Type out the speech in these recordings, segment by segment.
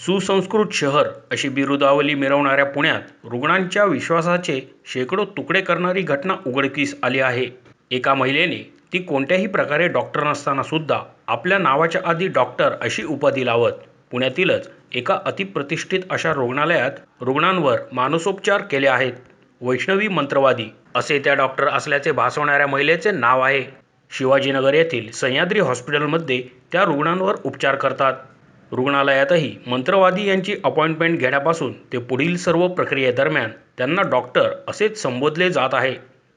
सुसंस्कृत शहर अशी बिरुदावली मिरवणाऱ्या पुण्यात रुग्णांच्या विश्वासाचे शेकडो तुकडे करणारी घटना उघडकीस आली आहे। एका महिलेने ती कोणत्याही प्रकारे डॉक्टर नसताना सुद्धा आपल्या नावाच्या आधी डॉक्टर अशी उपाधी लावत पुण्यातीलच एका अतिप्रतिष्ठित अशा रुग्णालयात रुग्णांवर मानसोपचार केले आहेत। वैष्णवी मंत्रवादी असे त्या डॉक्टर असल्याचे भासवणाऱ्या महिलेचे नाव आहे। शिवाजीनगर येथील सह्याद्री हॉस्पिटलमध्ये त्या रुग्णांवर उपचार करतात। रुग्णालयातही मंत्रवादी यांची अपॉइंटमेंट घेण्यापासून ते पुढील सर्व प्रक्रियेदरम्यान त्यांना डॉक्टर असेच संबोधले जात आहे।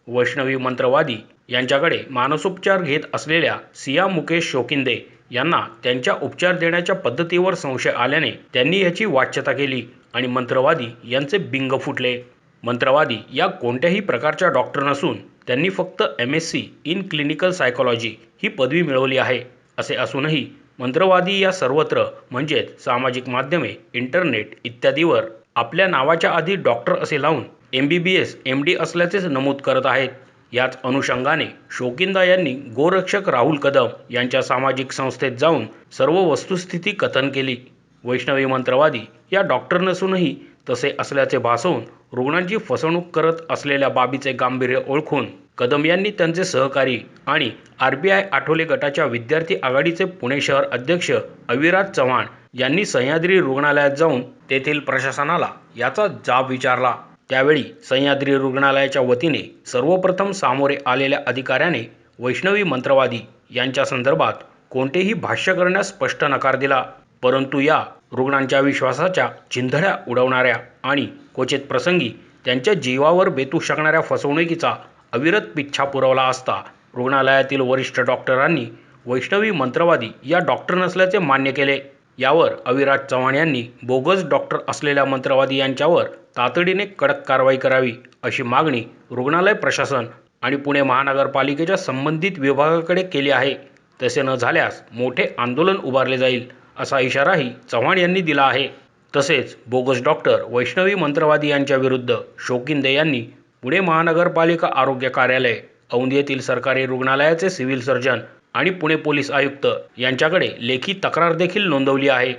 वैष्णवी मंत्रवादी यांच्याकडे मानसोपचार घेत असलेल्या सिया मुकेश शोकिंदे यांना त्यांच्या उपचार देण्याच्या पद्धतीवर संशय आल्याने त्यांनी याची वाच्यता केली आणि मंत्रवादी यांचे बिंग फुटले। मंत्रवादी या कोणत्याही प्रकारच्या डॉक्टर नसून त्यांनी फक्त MSc इन क्लिनिकल सायकोलॉजी ही पदवी मिळवली आहे। असे असूनही मंत्रवादी या सर्वत्र म्हणजेच सामाजिक माध्यमे, इंटरनेट इत्यादीवर आपल्या नावाच्या आधी डॉक्टर असे लावून MBBS MD असल्याचेच नमूद करत आहेत। याच अनुषंगाने शोकिंदा यांनी गोरक्षक राहुल कदम यांच्या सामाजिक संस्थेत जाऊन सर्व वस्तुस्थिती कथन केली। वैष्णवी मंत्रवादी या डॉक्टर नसूनही तसे असल्याचे भासवून रुग्णांची फसवणूक करत असलेल्या बाबीचे गांभीर्य ओळखून कदम यांनी त्यांचे सहकारी आणि RBI आठवले गटाच्या विद्यार्थी आघाडीचे पुणे शहर अध्यक्ष अविराज चव्हाण यांनी सह्याद्री रुग्णालयात जाऊन तेथील प्रशासनाला याचा जाब विचारला। त्यावेळी सह्याद्री रुग्णालयाच्या वतीने सर्वप्रथम सामोरे आलेल्या अधिकाऱ्याने वैष्णवी मंत्रवादी यांच्या संदर्भात कोणतेही भाष्य करण्यास स्पष्ट नकार दिला। परंतु या रुग्णांच्या विश्वासाच्या चिंधड्या उडवणाऱ्या आणि क्वचित प्रसंगी त्यांच्या जीवावर बेतू शकणाऱ्या फसवणुकीचा अविरत पिच्छा पुरवला असता रुग्णालयातील वरिष्ठ डॉक्टरांनी वैष्णवी मंत्रवादी या डॉक्टर नसल्याचे मान्य केले। यावर अविराज चव्हाण यांनी बोगस डॉक्टर असलेल्या मंत्रवादी यांच्यावर तातडीने कडक कारवाई करावी अशी मागणी रुग्णालय प्रशासन आणि पुणे महानगरपालिकेच्या संबंधित विभागाकडे केली आहे। तसे न झाल्यास मोठे आंदोलन उभारले जाईल असा इशाराही चव्हाण यांनी दिला आहे। तसेच बोगस डॉक्टर वैष्णवी मंत्रवादी यांच्या विरुद्ध शोकिंदे यांनी पुणे महानगरपालिका आरोग्य कार्यालय, औंध येथील सरकारी रुग्णालयाचे सिव्हिल सर्जन आणि पुणे पोलीस आयुक्त यांच्याकडे लेखी तक्रार देखील नोंदवली आहे।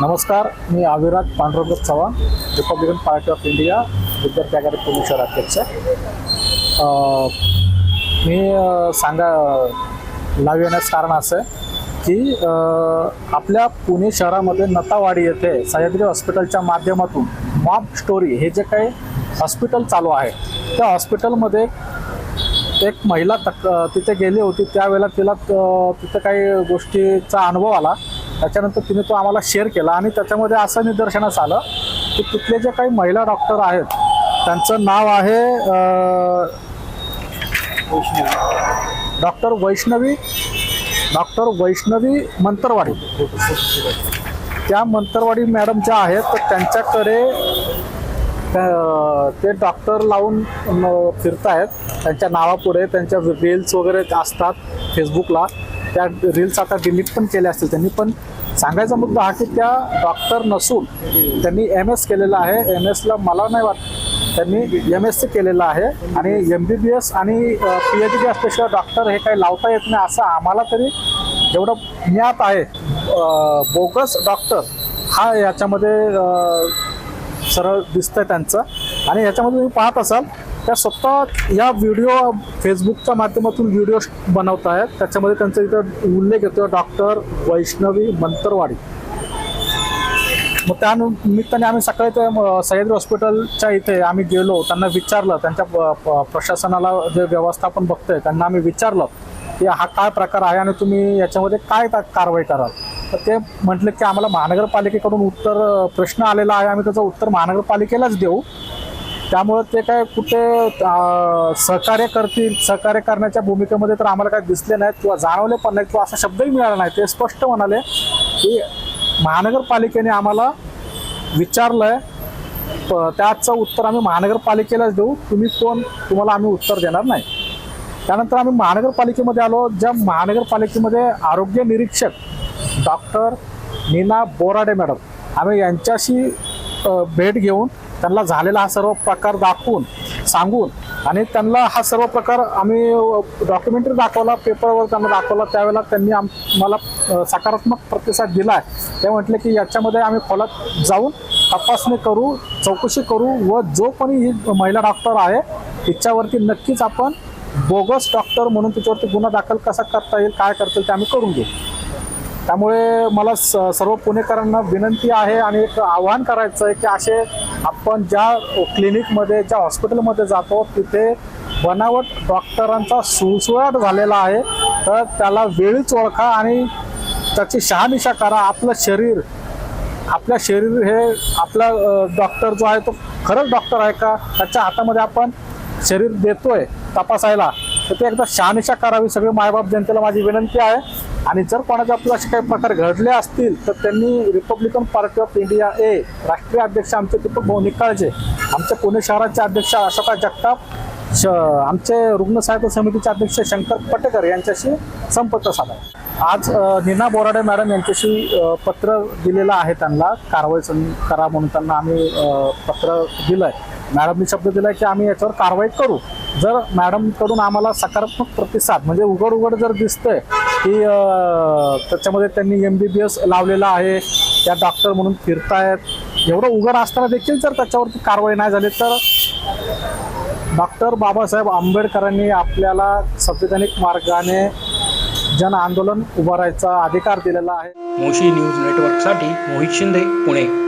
नमस्कार, मी Aviraj Pandurang Chavan, Republican Party of India विद्यार्थी आघाडी पुणे शहर अध्यक्ष। मी लाईव्ह येण्यास कारण असं आहे की आपल्या पुणे शहरामध्ये नतावाडी येथे सह्याद्री हॉस्पिटलच्या माध्यमातून मॉब स्टोरी हे जे काही हॉस्पिटल चालू आहे त्या हॉस्पिटलमध्ये एक महिला तिथे गेली होती। त्यावेळेला तिला तिथे काही गोष्टीचा अनुभव आला, त्याच्यानंतर तिने तो आम्हाला शेअर केला आणि त्याच्यामध्ये असं निदर्शनास आलं की तिथले जे काही महिला डॉक्टर आहेत त्यांचं नाव आहे डॉक्टर वैष्णवी मंत्रवाडी। त्या मंत्रवाडी मॅडम ज्या आहेत तर त्यांच्याकडे ते डॉक्टर लावून फिरत आहेत। त्यांच्या नावापुढे त्यांच्या रील्स वगैरे असतात फेसबुकला, त्या रील्स आता डिलीट पण केल्या असतील त्यांनी। पण सांगायचा मुद्दा हा की त्या डॉक्टर नसून त्यांनी MS केलेलं आहे। MSला मला नाही वाटत त्यांनी MSc केलेलं आहे आणि MBBS आणि PhD असल्याशिवाय डॉक्टर हे काही लावता येत नाही असं आम्हाला तरी जेवढं ज्ञात आहे। बोगस डॉक्टर हा याच्यामध्ये सरळ दिसतंय त्यांचं आणि याच्यामध्ये तुम्ही पाहत असाल त्या स्वतः या व्हिडिओ फेसबुकच्या माध्यमातून व्हिडिओ बनवत आहेत। त्याच्यामध्ये त्यांचा इथं उल्लेख येतो डॉक्टर वैष्णवी मंत्रवाडी। मग त्या निमित्ताने आम्ही सकाळी ते सह्याद्री हॉस्पिटलच्या इथे आम्ही गेलो, त्यांना विचारलं, त्यांच्या प्रशासनाला जे व्यवस्थापन बघतंय त्यांना आम्ही विचारलं की हा काय प्रकार आहे आणि तुम्ही याच्यामध्ये काय कारवाई कराल। तर ते म्हटले की आम्हाला महानगरपालिकेकडून प्रश्न आलेला आहे, आम्ही त्याचं उत्तर महानगरपालिकेलाच देऊ। त्यामुळे ते काय कुठे सहकार्य करतील, सहकार्य करण्याच्या भूमिकेमध्ये तर आम्हाला काय दिसले नाहीत किंवा जाणवले पण नाहीत किंवा असा शब्दही मिळाला नाही। ते स्पष्ट म्हणाले की महानगरपालिकेने आम्हाला विचारलंय, त्याचं उत्तर आम्ही महानगरपालिकेलाच देऊ, तुम्ही कोण, तुम्हाला आम्ही उत्तर देणार नाही। त्यानंतर आम्ही महानगरपालिकेमध्ये आलो, ज्या महानगरपालिकेमध्ये आरोग्य निरीक्षक डॉक्टर नीना बोराडे मॅडम, आम्ही यांच्याशी भेट घेऊन त्यांना झालेला हा सर्व प्रकार दाखवून सांगून आणि त्यांना हा सर्व प्रकार आम्ही डॉक्युमेंटरी दाखवला, पेपरवर त्यांना दाखवला, त्यावेळेला त्यांनी मला सकारात्मक प्रतिसाद दिला आहे. ते म्हटले की याच्यामध्ये आम्ही खोलात जाऊन तपासणी करू, चौकशी करू व जो कोणी ही महिला डॉक्टर आहे तिच्यावरती नक्कीच आपण बोगस डॉक्टर म्हणून तिच्यावरती गुन्हा दाखल कसा करता येईल, काय करता येईल ते आम्ही करून घेऊ. त्यामुळे मला सर्व पुणेकरांना विनंती आहे आणि एक आवाहन करायचं आहे की असे आपण ज्या क्लिनिकमध्ये, ज्या हॉस्पिटलमध्ये जातो तिथे बनावट डॉक्टरांचा सुळसुळाट झालेला आहे, तर त्याला वेळीच ओळखा आणि त्याची शहानिशा करा. आपलं शरीर हे आपला डॉक्टर जो आहे तो खरंच डॉक्टर आहे का, त्याच्या हातामध्ये आपण शरीर देतोय तपासायला, तर ते एकदा शहानिशा करावी. सगळे मायबाप जनतेला माझी विनंती आहे. आणि जर कोणाचे आपल्याला असे काही प्रकार घडले असतील तर त्यांनी रिपब्लिकन पार्टी ऑफ इंडिया ए राष्ट्रीय अध्यक्ष आमचे दीपक भाऊ निकाळजे, आमचे पुणे शहराचे अध्यक्ष अशोका जगताप, आमचे रुग्ण सहायता समितीचे अध्यक्ष शंकर पटेकर यांच्याशी संपर्क साधा. आज नीना बोराडे मॅडम यांच्याशी पत्र दिलेलं आहे, त्यांना कारवाई करा म्हणून त्यांना आम्ही पत्र दिलं आहे. मॅडमनी शब्द दिला की आम्ही याच्यावर कारवाई करू. जर मॅडमकडून आम्हाला सकारात्मक प्रतिसाद म्हणजे उघड जर दिसतंय की त्याच्यामध्ये त्यांनी MBBS लावलेला आहे, त्या डॉक्टर म्हणून फिरतायत, एवढं उघड असताना देखील जर त्याच्यावरती कारवाई नाही झाली तर डॉक्टर बाबासाहेब आंबेडकरांनी आपल्याला संविधानिक मार्गाने जन आंदोलन उभारायचा अधिकार दिलेला आहे. मोशी न्यूज नेटवर्कसाठी मोहित शिंदे, पुणे.